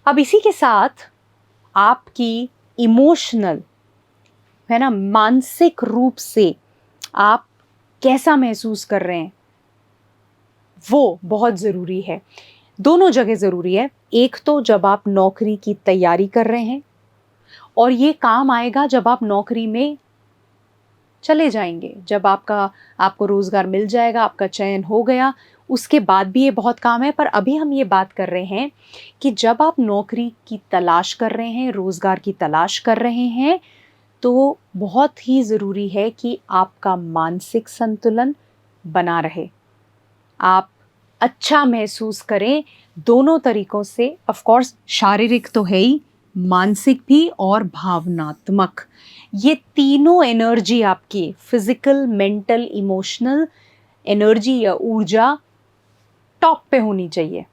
अब इसी के साथ आपकी इमोशनल, है ना, मानसिक रूप से आप कैसा महसूस कर रहे हैं वो बहुत ज़रूरी है। दोनों जगह ज़रूरी है। एक तो जब आप नौकरी की तैयारी कर रहे हैं, और ये काम आएगा जब आप नौकरी में चले जाएंगे, जब आपको रोज़गार मिल जाएगा, आपका चयन हो गया, उसके बाद भी ये बहुत काम है। पर अभी हम ये बात कर रहे हैं कि जब आप नौकरी की तलाश कर रहे हैं, रोज़गार की तलाश कर रहे हैं, तो बहुत ही ज़रूरी है कि आपका मानसिक संतुलन बना रहे, आप अच्छा महसूस करें दोनों तरीकों से। ऑफ कोर्स शारीरिक तो है ही, मानसिक भी और भावनात्मक, ये तीनों एनर्जी आपकी फिजिकल, मेंटल, इमोशनल एनर्जी या ऊर्जा टॉप पे होनी चाहिए,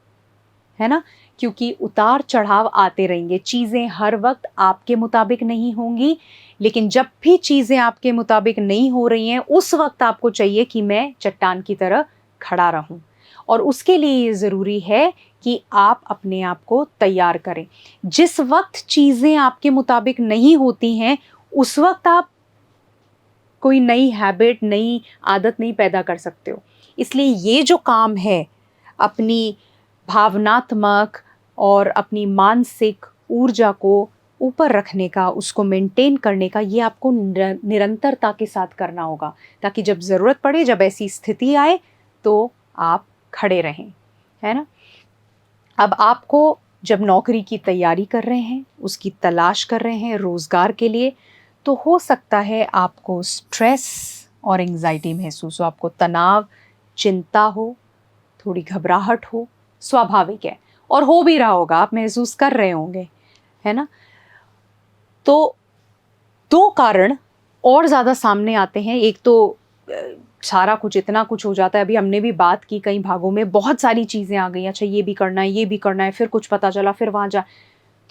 है ना। क्योंकि उतार चढ़ाव आते रहेंगे, चीज़ें हर वक्त आपके मुताबिक नहीं होंगी, लेकिन जब भी चीज़ें आपके मुताबिक नहीं हो रही हैं, उस वक्त आपको चाहिए कि मैं चट्टान की तरह खड़ा रहूं। और उसके लिए ये ज़रूरी है कि आप अपने आप को तैयार करें। जिस वक्त चीज़ें आपके मुताबिक नहीं होती हैं, उस वक्त आप कोई नई हैबिट, नई आदत नहीं पैदा कर सकते हो। इसलिए ये जो काम है, अपनी भावनात्मक और अपनी मानसिक ऊर्जा को ऊपर रखने का, उसको मेंटेन करने का, ये आपको निरंतरता के साथ करना होगा, ताकि जब ज़रूरत पड़े, जब ऐसी स्थिति आए, तो आप खड़े रहें, है ना। अब आपको जब नौकरी की तैयारी कर रहे हैं, उसकी तलाश कर रहे हैं रोज़गार के लिए, तो हो सकता है आपको स्ट्रेस और एंग्जाइटी महसूस हो, आपको तनाव, चिंता हो, थोड़ी घबराहट हो, स्वाभाविक है, और हो भी रहा होगा, आप महसूस कर रहे होंगे, है ना। तो दो कारण और ज़्यादा सामने आते हैं। एक तो सारा कुछ, इतना कुछ हो जाता है, अभी हमने भी बात की, कई भागों में बहुत सारी चीज़ें आ गई, अच्छा ये भी करना है, ये भी करना है, फिर कुछ पता चला, फिर वहाँ जा,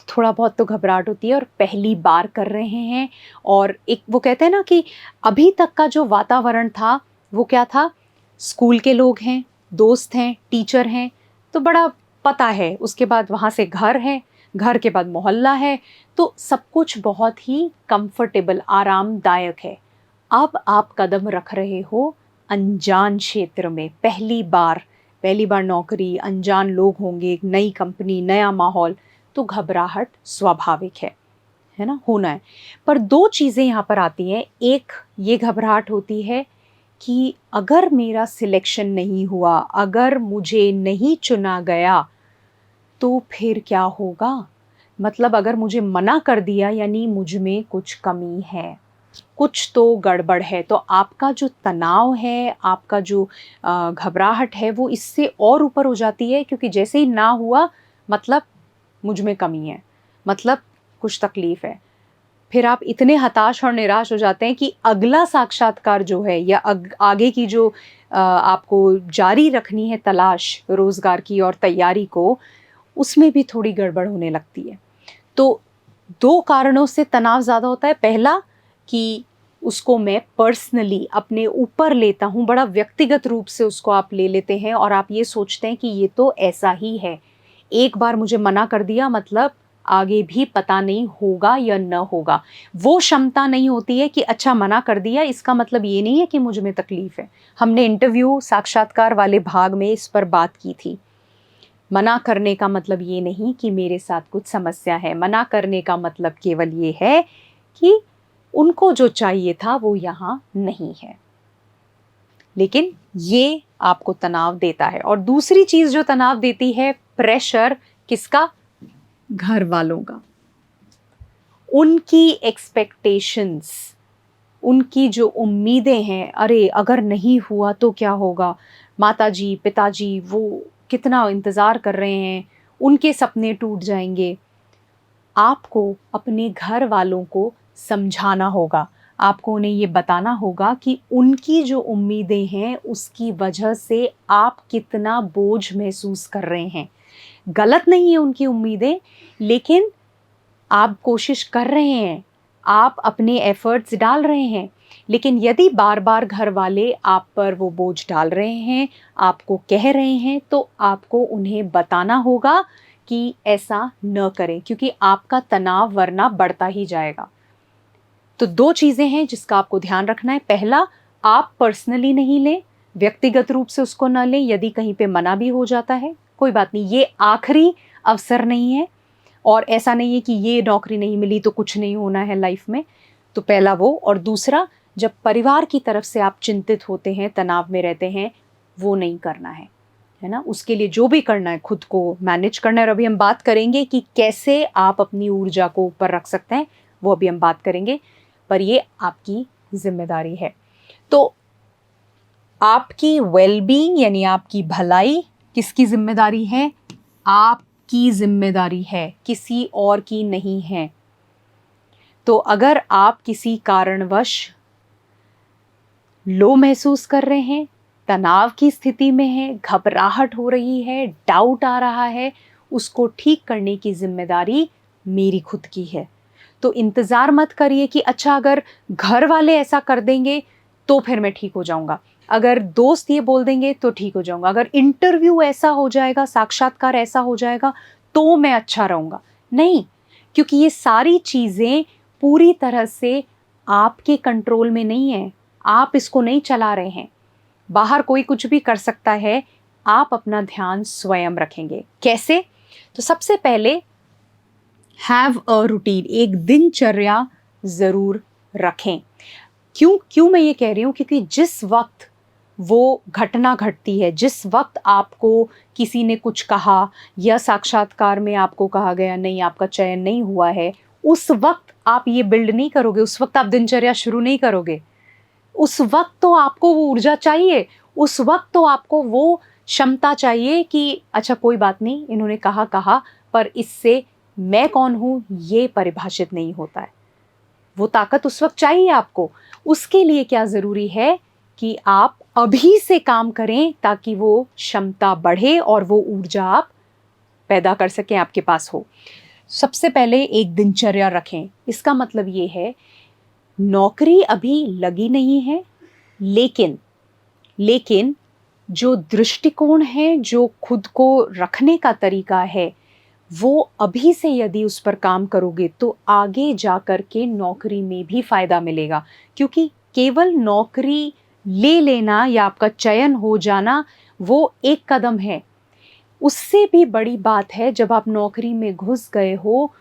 थोड़ा बहुत तो घबराहट होती है। और पहली बार कर रहे हैं, और एक वो कहते हैं ना कि अभी तक का जो वातावरण था वो क्या था, स्कूल के लोग हैं, दोस्त हैं, टीचर हैं, तो बड़ा पता है, उसके बाद वहाँ से घर है, घर के बाद मोहल्ला है, तो सब कुछ बहुत ही कंफर्टेबल, आरामदायक है। अब आप कदम रख रहे हो अनजान क्षेत्र में, पहली बार नौकरी, अनजान लोग होंगे, नई कंपनी, नया माहौल, तो घबराहट स्वाभाविक है ना, होना है। पर दो चीज़ें यहाँ पर आती हैं। एक ये घबराहट होती है कि अगर मेरा सिलेक्शन नहीं हुआ, अगर मुझे नहीं चुना गया, तो फिर क्या होगा, मतलब अगर मुझे मना कर दिया, यानी मुझ में कुछ कमी है, कुछ तो गड़बड़ है। तो आपका जो तनाव है, आपका जो घबराहट है, वो इससे और ऊपर हो जाती है, क्योंकि जैसे ही ना हुआ, मतलब मुझ में कमी है, मतलब कुछ तकलीफ़ है। फिर आप इतने हताश और निराश हो जाते हैं कि अगला साक्षात्कार जो है, या आगे की जो आपको जारी रखनी है तलाश रोज़गार की और तैयारी को, उसमें भी थोड़ी गड़बड़ होने लगती है। तो दो कारणों से तनाव ज़्यादा होता है। पहला कि उसको मैं पर्सनली अपने ऊपर लेता हूँ, बड़ा व्यक्तिगत रूप से उसको आप ले लेते हैं, और आप ये सोचते हैं कि ये तो ऐसा ही है, एक बार मुझे मना कर दिया, मतलब आगे भी पता नहीं होगा या न होगा। वो क्षमता नहीं होती है कि अच्छा मना कर दिया, इसका मतलब ये नहीं है कि मुझ में तकलीफ़ है। हमने इंटरव्यू साक्षात्कार वाले भाग में इस पर बात की थी। मना करने का मतलब ये नहीं कि मेरे साथ कुछ समस्या है, मना करने का मतलब केवल ये है कि उनको जो चाहिए था वो यहाँ नहीं है। लेकिन ये आपको तनाव देता है। और दूसरी चीज़ जो तनाव देती है, प्रेशर, किसका, घर वालों का, उनकी एक्सपेक्टेशंस, उनकी जो उम्मीदें हैं, अरे अगर नहीं हुआ तो क्या होगा, माताजी, पिताजी वो कितना इंतज़ार कर रहे हैं, उनके सपने टूट जाएंगे। आपको अपने घर वालों को समझाना होगा, आपको उन्हें ये बताना होगा कि उनकी जो उम्मीदें हैं, उसकी वजह से आप कितना बोझ महसूस कर रहे हैं। गलत नहीं है उनकी उम्मीदें, लेकिन आप कोशिश कर रहे हैं, आप अपने एफ़र्ट्स डाल रहे हैं, लेकिन यदि बार-बार घर वाले आप पर वो बोझ डाल रहे हैं, आपको कह रहे हैं, तो आपको उन्हें बताना होगा कि ऐसा न करें, क्योंकि आपका तनाव वरना बढ़ता ही जाएगा। तो 2 चीज़ें हैं जिसका आपको ध्यान रखना है। पहला, आप पर्सनली नहीं लें, व्यक्तिगत रूप से उसको ना लें। यदि कहीं पे मना भी हो जाता है, कोई बात नहीं, ये आखिरी अवसर नहीं है और ऐसा नहीं है कि ये नौकरी नहीं मिली तो कुछ नहीं होना है लाइफ में। तो पहला वो, और दूसरा, जब परिवार की तरफ से आप चिंतित होते हैं, तनाव में रहते हैं, वो नहीं करना है ना? उसके लिए जो भी करना है, खुद को मैनेज करना है। और अभी हम बात करेंगे कि कैसे आप अपनी ऊर्जा को ऊपर रख सकते हैं, वो अभी हम बात करेंगे, पर ये आपकी जिम्मेदारी है। तो आपकी वेलबींग यानी आपकी भलाई किसकी जिम्मेदारी है? आपकी जिम्मेदारी है, किसी और की नहीं है। तो अगर आप किसी कारणवश लो महसूस कर रहे हैं, तनाव की स्थिति में हैं, घबराहट हो रही है, डाउट आ रहा है, उसको ठीक करने की जिम्मेदारी मेरी खुद की है। तो इंतज़ार मत करिए कि अच्छा अगर घर वाले ऐसा कर देंगे तो फिर मैं ठीक हो जाऊंगा, अगर दोस्त ये बोल देंगे तो ठीक हो जाऊंगा, अगर इंटरव्यू ऐसा हो जाएगा, साक्षात्कार ऐसा हो जाएगा तो मैं अच्छा रहूंगा। नहीं, क्योंकि ये सारी चीज़ें पूरी तरह से आपके कंट्रोल में नहीं है। आप इसको नहीं चला रहे हैं। बाहर कोई कुछ भी कर सकता है, आप अपना ध्यान स्वयं रखेंगे। कैसे? तो सबसे पहले हैव अ रूटीन, एक दिनचर्या ज़रूर रखें। क्यों मैं ये कह रही हूँ? क्योंकि जिस वक्त वो घटना घटती है, जिस वक्त आपको किसी ने कुछ कहा या साक्षात्कार में आपको कहा गया नहीं आपका चयन नहीं हुआ है, उस वक्त आप ये बिल्ड नहीं करोगे, उस वक्त आप दिनचर्या शुरू नहीं करोगे। उस वक्त तो आपको वो ऊर्जा चाहिए, उस वक्त तो आपको वो क्षमता चाहिए कि अच्छा कोई बात नहीं, इन्होंने कहा, पर इससे मैं कौन हूँ ये परिभाषित नहीं होता है। वो ताकत उस वक्त चाहिए आपको। उसके लिए क्या ज़रूरी है कि आप अभी से काम करें ताकि वो क्षमता बढ़े और वो ऊर्जा आप पैदा कर सकें, आपके पास हो। सबसे पहले एक दिनचर्या रखें। इसका मतलब ये है, नौकरी अभी लगी नहीं है, लेकिन जो दृष्टिकोण है, जो खुद को रखने का तरीका है, वो अभी से यदि उस पर काम करोगे तो आगे जा कर के नौकरी में भी फ़ायदा मिलेगा। क्योंकि केवल नौकरी ले लेना या आपका चयन हो जाना वो एक कदम है। उससे भी बड़ी बात है जब आप नौकरी में घुस गए हो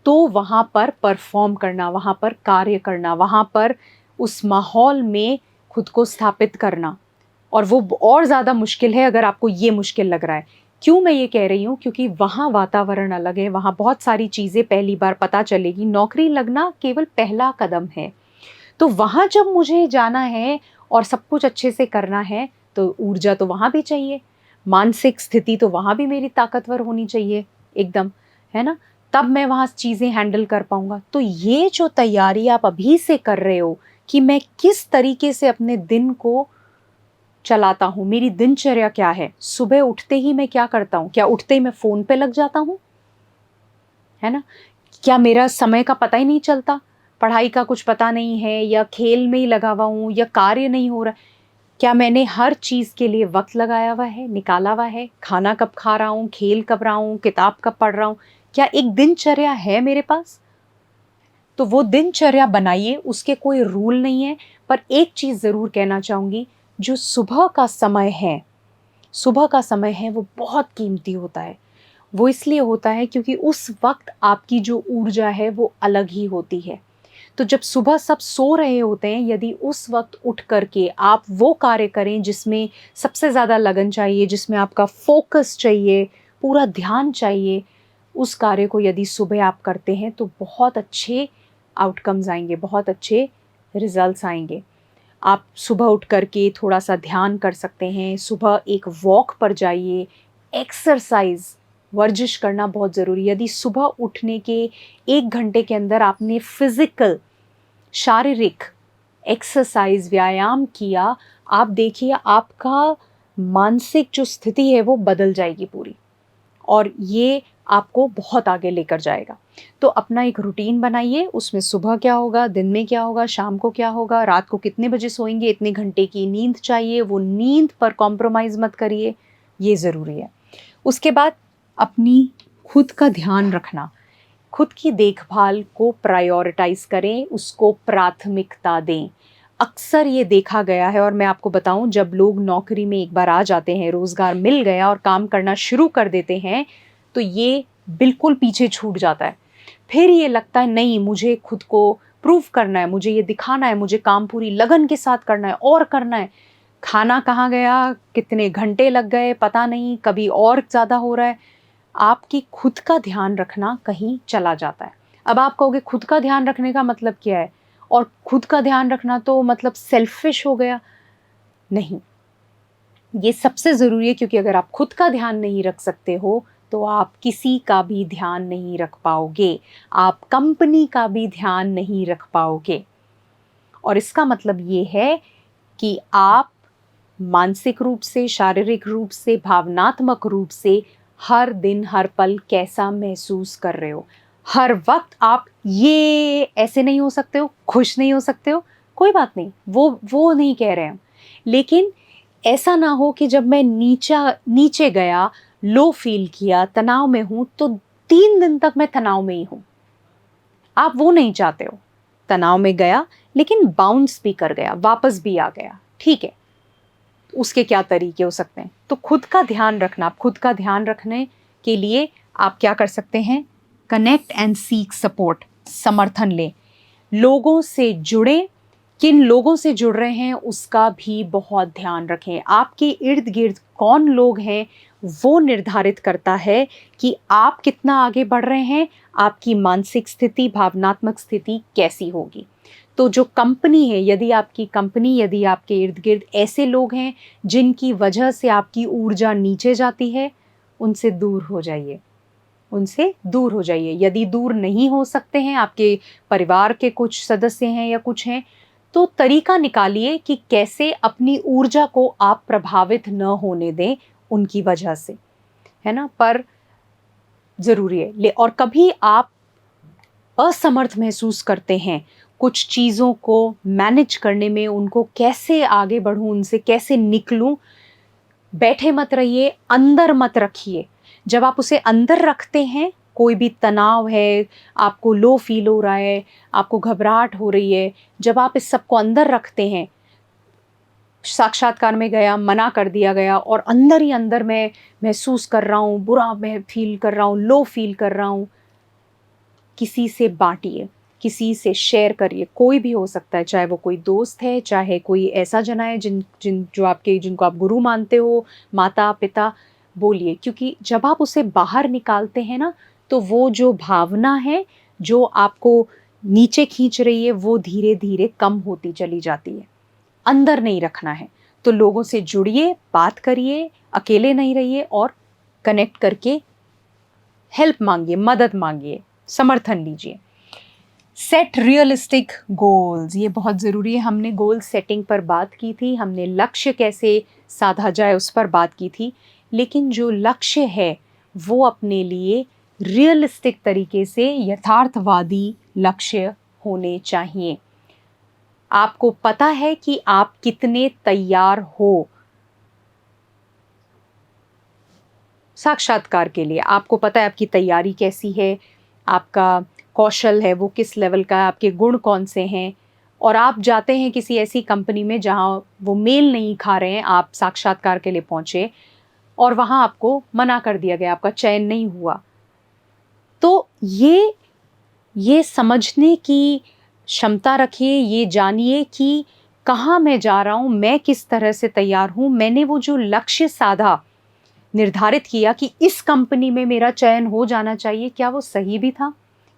तो वहाँ पर परफॉर्म करना, वहाँ पर कार्य करना, वहाँ पर उस माहौल में खुद को स्थापित करना। और वो और ज़्यादा मुश्किल है अगर आपको ये मुश्किल लग रहा है। क्यों मैं ये कह रही हूँ? क्योंकि वहाँ वातावरण अलग है, वहाँ बहुत सारी चीज़ें पहली बार पता चलेगी। नौकरी लगना केवल पहला कदम है। तो वहाँ जब मुझे जाना है और सब कुछ अच्छे से करना है तो ऊर्जा तो वहाँ भी चाहिए, मानसिक स्थिति तो वहाँ भी मेरी ताकतवर होनी चाहिए एकदम, है ना? तब मैं वहाँ चीज़ें हैंडल कर पाऊँगा। तो ये जो तैयारी आप अभी से कर रहे हो कि मैं किस तरीके से अपने दिन को चलाता हूँ, मेरी दिनचर्या क्या है, सुबह उठते ही मैं क्या करता हूँ, क्या उठते ही मैं फ़ोन पे लग जाता हूँ, है ना? क्या मेरा समय का पता ही नहीं चलता, पढ़ाई का कुछ पता नहीं है, या खेल में ही लगा हुआ हूँ, या कार्य नहीं हो रहा? क्या मैंने हर चीज़ के लिए वक्त लगाया हुआ है, निकाला हुआ है? खाना कब खा रहा हूँ, खेल कब रहा हूँ, किताब कब पढ़ रहा हूँ? क्या एक दिनचर्या है मेरे पास? तो वो दिनचर्या बनाइए, उसके कोई रूल नहीं है। पर एक चीज़ ज़रूर कहना चाहूँगी, जो सुबह का समय है, सुबह का समय है वो बहुत कीमती होता है। वो इसलिए होता है क्योंकि उस वक्त आपकी जो ऊर्जा है वो अलग ही होती है। तो जब सुबह सब सो रहे होते हैं, यदि उस वक्त उठ कर के आप वो कार्य करें जिसमें सबसे ज़्यादा लगन चाहिए, जिसमें आपका फोकस चाहिए, पूरा ध्यान चाहिए, उस कार्य को यदि सुबह आप करते हैं तो बहुत अच्छे आउटकम्स आएंगे, बहुत अच्छे रिजल्ट्स आएंगे। आप सुबह उठ कर के थोड़ा-सा ध्यान कर सकते हैं, सुबह एक वॉक पर जाइए, एक्सरसाइज़, वर्जिश करना बहुत ज़रूरी है। यदि सुबह उठने के 1 घंटे के अंदर आपने फ़िज़िकल, शारीरिक एक्सरसाइज़, व्यायाम किया, आप देखिए आपका मानसिक जो स्थिति है वो बदल जाएगी पूरी, और ये आपको बहुत आगे लेकर जाएगा। तो अपना एक रूटीन बनाइए, उसमें सुबह क्या होगा, दिन में क्या होगा, शाम को क्या होगा, रात को कितने बजे सोएंगे, इतने घंटे की नींद चाहिए, वो नींद पर कॉम्प्रोमाइज़ मत करिए, ये ज़रूरी है। उसके बाद अपनी खुद का ध्यान रखना, खुद की देखभाल को प्रायोरिटाइज करें, उसको प्राथमिकता दें। अक्सर ये देखा गया है, और मैं आपको बताऊं, जब लोग नौकरी में एक बार आ जाते हैं, रोजगार मिल गया और काम करना शुरू कर देते हैं, तो ये बिल्कुल पीछे छूट जाता है। फिर ये लगता है नहीं, मुझे खुद को प्रूव करना है, मुझे ये दिखाना है, मुझे काम पूरी लगन के साथ करना है और करना है। खाना कहाँ गया, कितने घंटे लग गए पता नहीं, कभी और ज़्यादा हो रहा है। आपकी खुद का ध्यान रखना कहीं चला जाता है। अब आप कहोगे खुद का ध्यान रखने का मतलब क्या है, और खुद का ध्यान रखना तो मतलब सेल्फिश हो गया। नहीं, ये सबसे ज़रूरी है, क्योंकि अगर आप खुद का ध्यान नहीं रख सकते हो तो आप किसी का भी ध्यान नहीं रख पाओगे, आप कंपनी का भी ध्यान नहीं रख पाओगे। और इसका मतलब ये है कि आप मानसिक रूप से, शारीरिक रूप से, भावनात्मक रूप से हर दिन हर पल कैसा महसूस कर रहे हो। हर वक्त आप ये ऐसे नहीं हो सकते हो, खुश नहीं हो सकते हो, कोई बात नहीं, वो नहीं कह रहे हैं। लेकिन ऐसा ना हो कि जब मैं नीचे गया, लो फील किया, तनाव में हूं, तो 3 दिन तक मैं तनाव में ही हूं। आप वो नहीं चाहते हो। तनाव में गया लेकिन बाउंस भी कर गया, वापस भी आ गया, ठीक है, उसके क्या तरीके हो सकते हैं। तो खुद का ध्यान रखना, आप खुद का ध्यान रखने के लिए आप क्या कर सकते हैं, कनेक्ट एंड सीक सपोर्ट, समर्थन लें, लोगों से जुड़ें। किन लोगों से जुड़ रहे हैं उसका भी बहुत ध्यान रखें। आपके इर्द गिर्द कौन लोग हैं वो निर्धारित करता है कि आप कितना आगे बढ़ रहे हैं, आपकी मानसिक स्थिति, भावनात्मक स्थिति कैसी होगी। तो जो कंपनी है, यदि आपके इर्द गिर्द ऐसे लोग हैं जिनकी वजह से आपकी ऊर्जा नीचे जाती है, उनसे दूर हो जाइए, उनसे दूर हो जाइए। यदि दूर नहीं हो सकते हैं, आपके परिवार के कुछ सदस्य हैं या कुछ हैं, तो तरीका निकालिए कि कैसे अपनी ऊर्जा को आप प्रभावित न होने दें उनकी वजह से, है ना। पर ज़रूरी है और कभी आप असमर्थ महसूस करते हैं कुछ चीज़ों को मैनेज करने में, उनको कैसे आगे बढ़ूं, उनसे कैसे निकलूं, बैठे मत रहिए, अंदर मत रखिए। जब आप उसे अंदर रखते हैं, कोई भी तनाव है, आपको लो फील हो रहा है, आपको घबराहट हो रही है, जब आप इस सब को अंदर रखते हैं, साक्षात्कार में गया, मना कर दिया गया और अंदर ही अंदर मैं महसूस कर रहा हूँ, बुरा मैं फील कर रहा हूँ, लो फील कर रहा हूँ, किसी से बांटिए, किसी से शेयर करिए। कोई भी हो सकता है, चाहे वो कोई दोस्त है, चाहे कोई ऐसा जना है जिनको आप गुरु मानते हो, माता पिता, बोलिए। क्योंकि जब आप उसे बाहर निकालते हैं ना, तो वो जो भावना है जो आपको नीचे खींच रही है, वो धीरे धीरे कम होती चली जाती है। अंदर नहीं रखना है। तो लोगों से जुड़िए, बात करिए, अकेले नहीं रहिए और कनेक्ट करके हेल्प मांगिए, मदद मांगिए, समर्थन लीजिए। सेट रियलिस्टिक गोल्स, ये बहुत ज़रूरी है। हमने गोल सेटिंग पर बात की थी, हमने लक्ष्य कैसे साधा जाए उस पर बात की थी, लेकिन जो लक्ष्य है वो अपने लिए रियलिस्टिक तरीके से यथार्थवादी लक्ष्य होने चाहिए। आपको पता है कि आप कितने तैयार हो साक्षात्कार के लिए, आपको पता है आपकी तैयारी कैसी है, आपका कौशल है वो किस लेवल का है, आपके गुण कौन से हैं। और आप जाते हैं किसी ऐसी कंपनी में जहाँ वो मेल नहीं खा रहे हैं, आप साक्षात्कार के लिए पहुँचे और वहाँ आपको मना कर दिया गया, आपका चयन नहीं हुआ। तो ये समझने की क्षमता रखिए, ये जानिए कि कहाँ मैं जा रहा हूँ, मैं किस तरह से तैयार हूँ, मैंने वो जो लक्ष्य साधा, निर्धारित किया कि इस कंपनी में मेरा चयन हो जाना चाहिए, क्या वो सही भी था?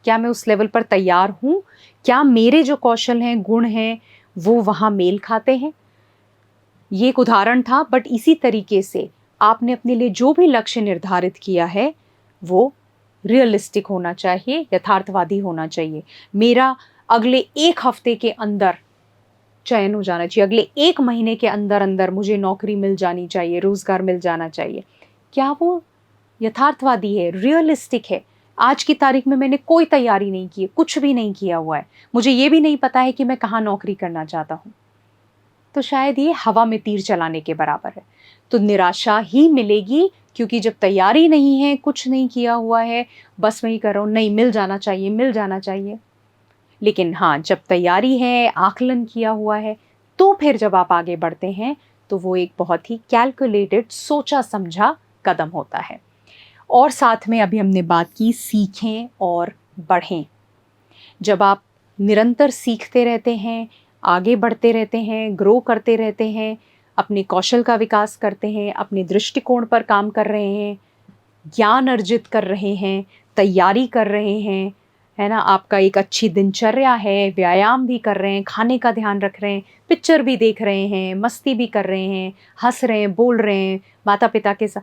क्या मैं उस लेवल पर तैयार हूँ? क्या मेरे जो कौशल हैं, गुण हैं, वो वहाँ मेल खाते हैं? ये एक उदाहरण था, बट इसी तरीके से आपने अपने लिए जो भी लक्ष्य निर्धारित किया है वो रियलिस्टिक होना चाहिए, यथार्थवादी होना चाहिए। मेरा अगले 1 हफ्ते के अंदर चयन हो जाना चाहिए, अगले 1 महीने के अंदर अंदर मुझे नौकरी मिल जानी चाहिए, रोजगार मिल जाना चाहिए। क्या वो यथार्थवादी है, रियलिस्टिक है? आज की तारीख में मैंने कोई तैयारी नहीं की है, कुछ भी नहीं किया हुआ है, मुझे ये भी नहीं पता है कि मैं कहाँ नौकरी करना चाहता हूँ, तो शायद ये हवा में तीर चलाने के बराबर है। तो निराशा ही मिलेगी क्योंकि जब तैयारी नहीं है, कुछ नहीं किया हुआ है, बस वही कर रहा हूँ, नहीं मिल जाना चाहिए, मिल जाना चाहिए। लेकिन हाँ, जब तैयारी है, आकलन किया हुआ है, तो फिर जब आप आगे बढ़ते हैं तो वो एक बहुत ही कैलकुलेटेड, सोचा समझा कदम होता है। और साथ में अभी हमने बात की सीखें और बढ़ें। जब आप निरंतर सीखते रहते हैं, आगे बढ़ते रहते हैं, ग्रो करते रहते हैं, अपने कौशल का विकास करते हैं, अपने दृष्टिकोण पर काम कर रहे हैं, ज्ञान अर्जित कर रहे हैं, तैयारी कर रहे हैं, है ना? आपका एक अच्छी दिनचर्या है, व्यायाम भी कर रहे हैं, खाने का ध्यान रख रहे हैं, पिक्चर भी देख रहे हैं, मस्ती भी कर रहे हैं, हँस रहे हैं, बोल रहे हैं, माता-पिता के साथ।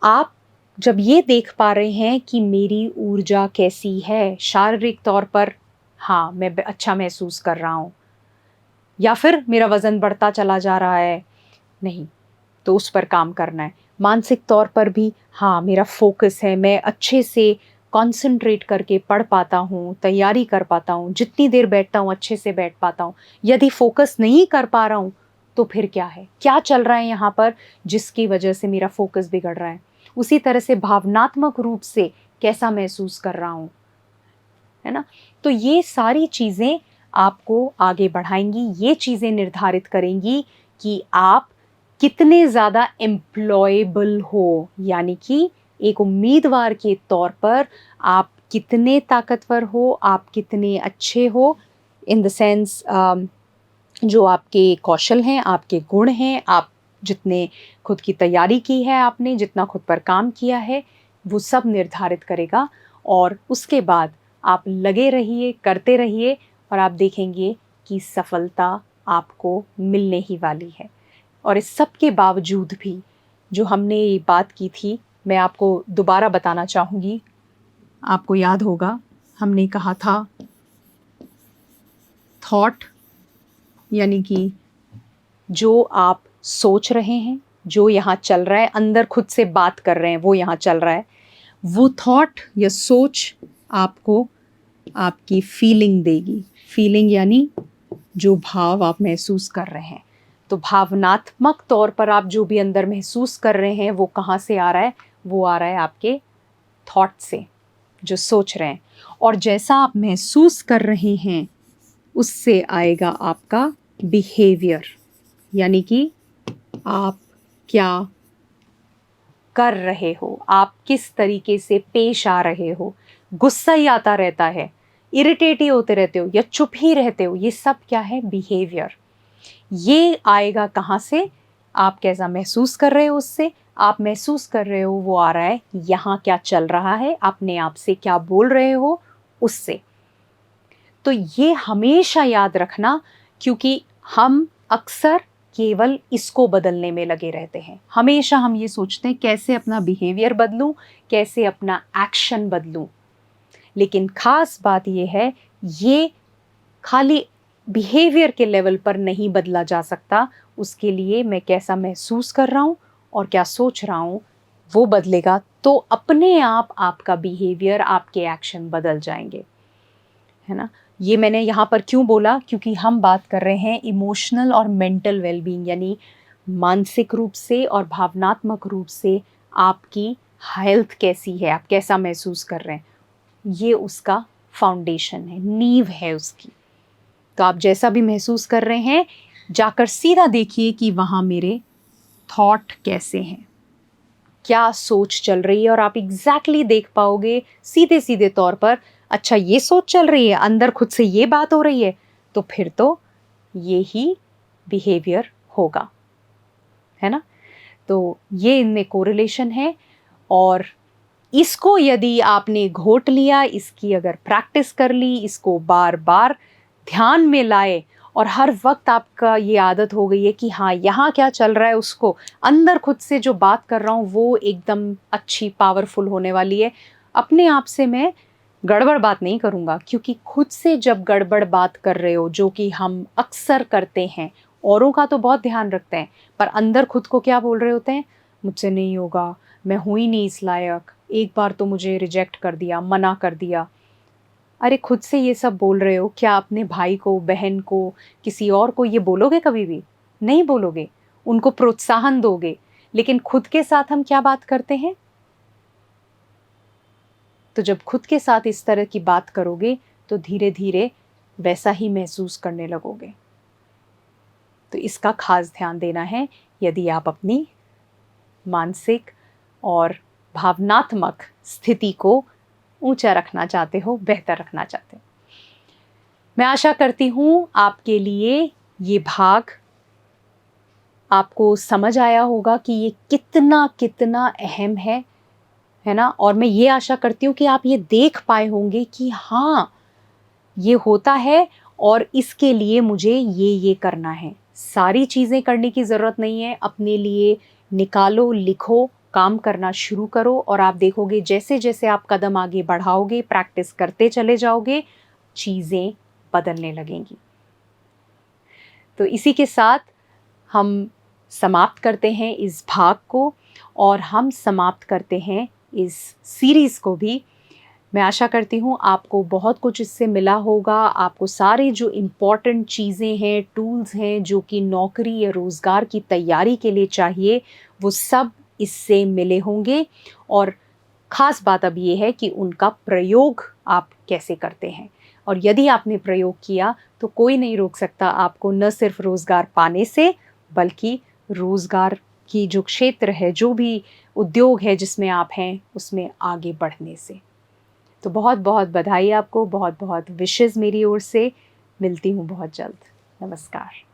आप जब ये देख पा रहे हैं कि मेरी ऊर्जा कैसी है, शारीरिक तौर पर हाँ, मैं अच्छा महसूस कर रहा हूँ, या फिर मेरा वज़न बढ़ता चला जा रहा है, नहीं, तो उस पर काम करना है। मानसिक तौर पर भी हाँ, मेरा फ़ोकस है, मैं अच्छे से कॉन्सन्ट्रेट करके पढ़ पाता हूँ, तैयारी कर पाता हूँ, जितनी देर बैठता हूँ अच्छे से बैठ पाता हूँ। यदि फ़ोकस नहीं कर पा रहा हूँ, तो फिर क्या है? क्या चल रहा है यहाँ पर जिसकी वजह से मेरा फ़ोकस बिगड़ रहा है? उसी तरह से भावनात्मक रूप से कैसा महसूस कर रहा हूँ, है ना? तो ये सारी चीज़ें आपको आगे बढ़ाएँगी, ये चीज़ें निर्धारित करेंगी कि आप कितने ज़्यादा एम्प्लॉयबल हो, यानी कि एक उम्मीदवार के तौर पर आप कितने ताकतवर हो, आप कितने अच्छे हो, इन द सेंस जो आपके कौशल हैं, आपके गुण हैं, आप जितने खुद की तैयारी की है आपने, जितना खुद पर काम किया है, वो सब निर्धारित करेगा। और उसके बाद आप लगे रहिए, करते रहिए, और आप देखेंगे कि सफलता आपको मिलने ही वाली है। और इस सब के बावजूद भी जो हमने ये बात की थी, मैं आपको दोबारा बताना चाहूँगी। आपको याद होगा, हमने कहा था थॉट, यानी कि जो आप सोच रहे हैं, जो यहाँ चल रहा है, अंदर खुद से बात कर रहे हैं, वो यहाँ चल रहा है, वो थॉट या सोच आपको आपकी फीलिंग देगी। फीलिंग यानी जो भाव आप महसूस कर रहे हैं। तो भावनात्मक तौर पर आप जो भी अंदर महसूस कर रहे हैं, वो कहाँ से आ रहा है? वो आ रहा है आपके थॉट से, जो सोच रहे हैं। और जैसा आप महसूस कर रहे हैं, उससे आएगा आपका बिहेवियर, यानी कि आप क्या कर रहे हो, आप किस तरीके से पेश आ रहे हो। गुस्सा ही आता रहता है, इरिटेट ही होते रहते हो, या चुप ही रहते हो, ये सब क्या है? बिहेवियर। ये आएगा कहाँ से? आप कैसा महसूस कर रहे हो उससे। आप महसूस कर रहे हो, वो आ रहा है यहाँ क्या चल रहा है, अपने आप से क्या बोल रहे हो, उससे। तो ये हमेशा याद रखना, क्योंकि हम अक्सर केवल इसको बदलने में लगे रहते हैं। हमेशा हम ये सोचते हैं कैसे अपना बिहेवियर बदलूं, कैसे अपना एक्शन बदलूं। लेकिन खास बात ये है, ये खाली बिहेवियर के लेवल पर नहीं बदला जा सकता। उसके लिए मैं कैसा महसूस कर रहा हूँ और क्या सोच रहा हूँ, वो बदलेगा, तो अपने आप आपका बिहेवियर, आपके एक्शन बदल जाएंगे, है ना? ये मैंने यहाँ पर क्यों बोला? क्योंकि हम बात कर रहे हैं इमोशनल और मेंटल वेलबींग, यानी मानसिक रूप से और भावनात्मक रूप से आपकी हेल्थ कैसी है, आप कैसा महसूस कर रहे हैं। ये उसका फाउंडेशन है, नींव है उसकी। तो आप जैसा भी महसूस कर रहे हैं, जाकर सीधा देखिए कि वहाँ मेरे थॉट कैसे हैं, क्या सोच चल रही है, और आप एग्जैक्टली देख पाओगे सीधे सीधे तौर पर, अच्छा ये सोच चल रही है, अंदर खुद से ये बात हो रही है, तो फिर तो ये ही बिहेवियर होगा, है ना? तो ये इनमें कोरिलेशन है। और इसको यदि आपने घोट लिया, इसकी अगर प्रैक्टिस कर ली, इसको बार बार ध्यान में लाए, और हर वक्त आपका ये आदत हो गई है कि हाँ, यहाँ क्या चल रहा है, उसको अंदर खुद से जो बात कर रहा हूँ वो एकदम अच्छी पावरफुल होने वाली है। अपने आप से मैं गड़बड़ बात नहीं करूँगा, क्योंकि खुद से जब गड़बड़ बात कर रहे हो, जो कि हम अक्सर करते हैं, औरों का तो बहुत ध्यान रखते हैं, पर अंदर खुद को क्या बोल रहे होते हैं? मुझसे नहीं होगा, मैं हूँ ही नहीं इस लायक, एक बार तो मुझे रिजेक्ट कर दिया, मना कर दिया। अरे खुद से ये सब बोल रहे हो, क्या अपने भाई को, बहन को, किसी और को ये बोलोगे? कभी भी नहीं बोलोगे। उनको प्रोत्साहन दोगे, लेकिन खुद के साथ हम क्या बात करते हैं? तो जब खुद के साथ इस तरह की बात करोगे तो धीरे धीरे वैसा ही महसूस करने लगोगे। तो इसका खास ध्यान देना है यदि आप अपनी मानसिक और भावनात्मक स्थिति को ऊंचा रखना चाहते हो, बेहतर रखना चाहते हो। मैं आशा करती हूँ आपके लिए ये भाग आपको समझ आया होगा कि ये कितना कितना अहम है ना? और मैं ये आशा करती हूँ कि आप ये देख पाए होंगे कि हाँ, ये होता है और इसके लिए मुझे ये करना है। सारी चीज़ें करने की ज़रूरत नहीं है, अपने लिए निकालो, लिखो, काम करना शुरू करो और आप देखोगे जैसे जैसे आप कदम आगे बढ़ाओगे, प्रैक्टिस करते चले जाओगे, चीज़ें बदलने लगेंगी। तो इसी के साथ हम समाप्त करते हैं इस भाग को और हम समाप्त करते हैं इस सीरीज़ को भी। मैं आशा करती हूँ आपको बहुत कुछ इससे मिला होगा, आपको सारे जो इम्पॉर्टेंट चीज़ें हैं, टूल्स हैं जो कि नौकरी या रोज़गार की तैयारी के लिए चाहिए, वो सब इससे मिले होंगे। और ख़ास बात अब ये है कि उनका प्रयोग आप कैसे करते हैं। और यदि आपने प्रयोग किया तो कोई नहीं रोक सकता आपको न सिर्फ रोज़गार पाने से, बल्कि रोज़गार की जो क्षेत्र है, जो भी उद्योग है जिसमें आप हैं, उसमें आगे बढ़ने से। तो बहुत बहुत बधाई आपको, बहुत बहुत विशेज़ मेरी ओर से। मिलती हूँ बहुत जल्द। नमस्कार।